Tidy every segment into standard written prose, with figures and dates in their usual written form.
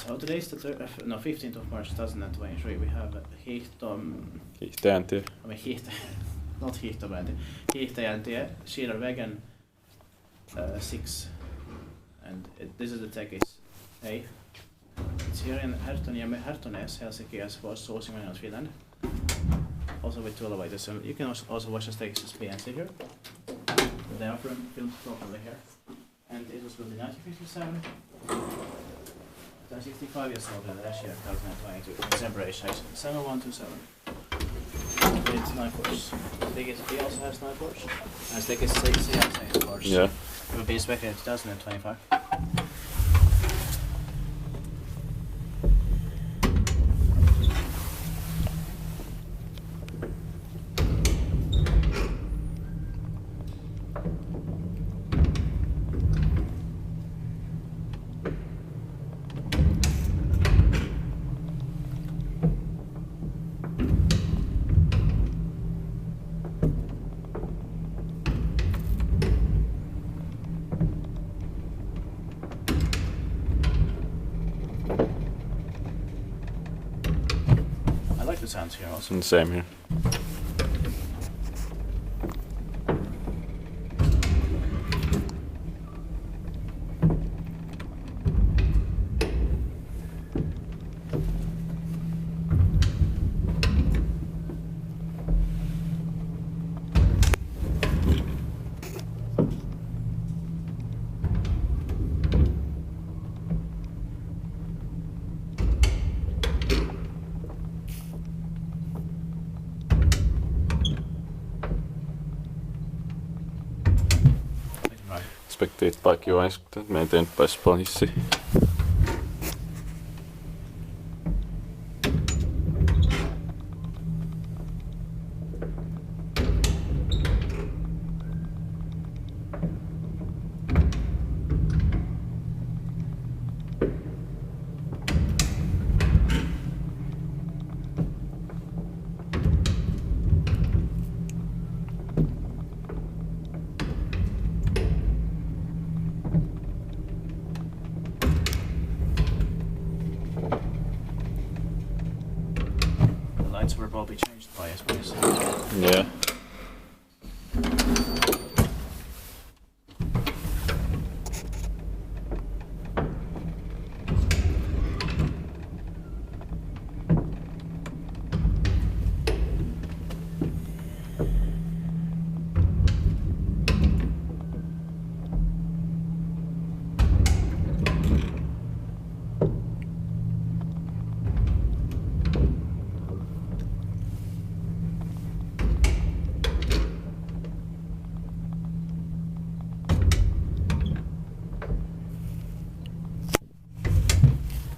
So today's the 15th of March 2023. We have Hiihtäjäntie. Not Hiihtäjäntie, Shearer Wagon 6, and this is the tag is A. It's here in Herttoniemi, Helsinki, as was sourcing in Finland. Also with two elevators. So you can also watch the stages B and C here. The diaphragm films properly here. And it was built in 1957. 65 years old last year, 2022. Contemporary size 7127. It's 9 ports. Biggest B also has 9 ports. And as biggest C has 8 ports. Yeah. It will be inspected in 2025. I like the sounds here also. And same here. Spektiit paikki vain, että meitä ei nyt päässyt paljon hissiin. Lights were probably changed by SBS. Yeah.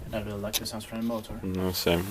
And I really like the sounds from the motor. No, same.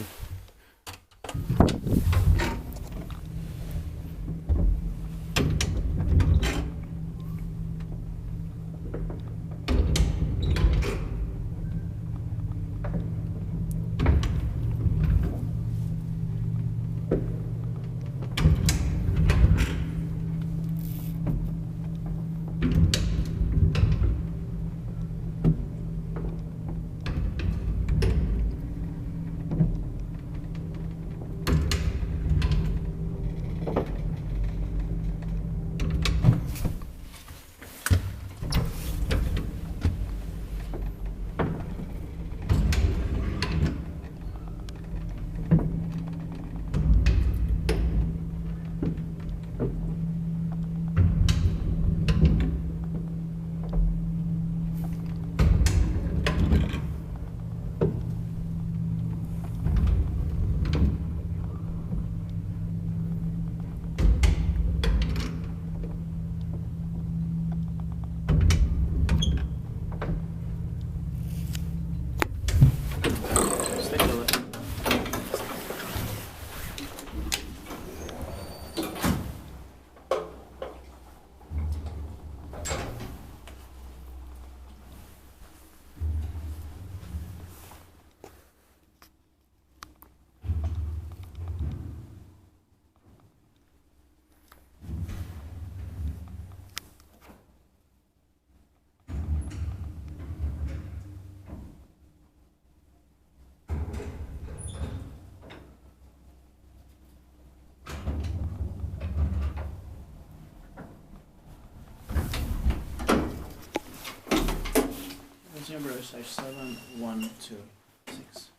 number is 7126.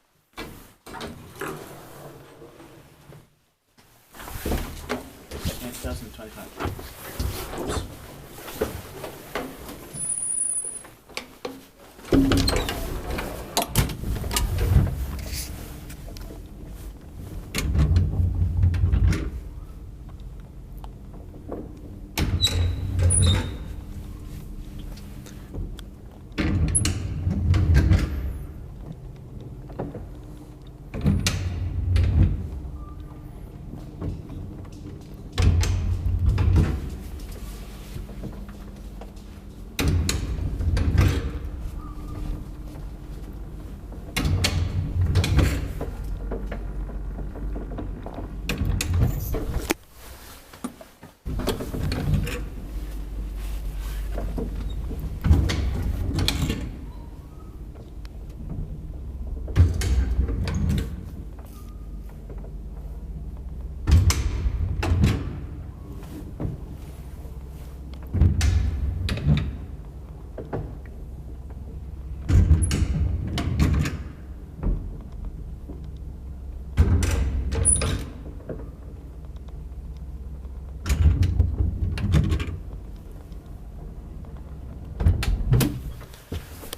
Okay, 2025. Oops.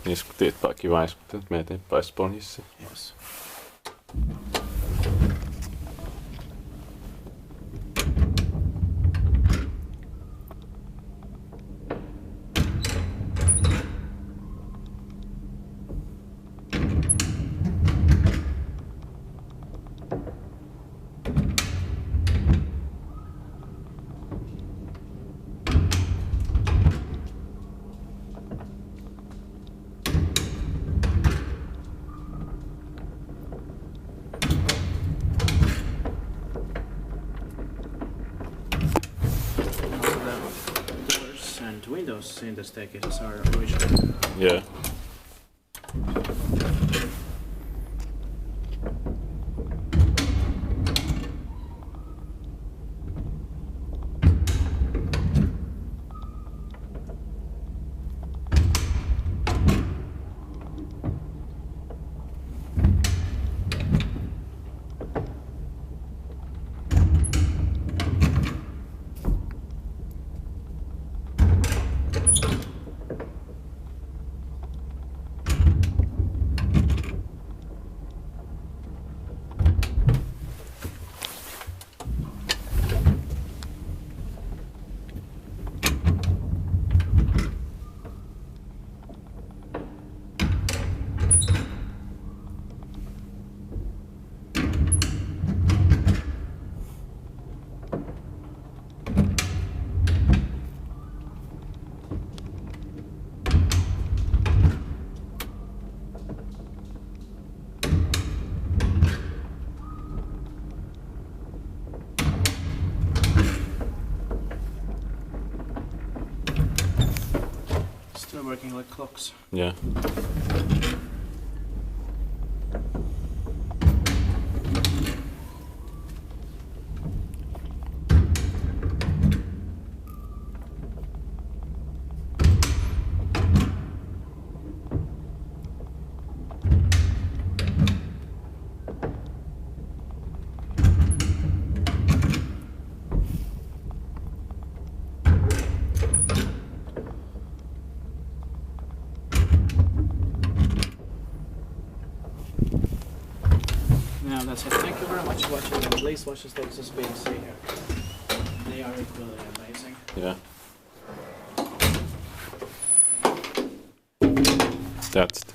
Diskutiert bara kiva iskuttaa med eteenpäin Espoon hissiin. Yes. Windows in the staircases are original. Yeah. Still working like clocks. Yeah. Now that's it. Thank you very much for watching, and please watch the Texas BNC here. They are equally amazing. Yeah. That's it.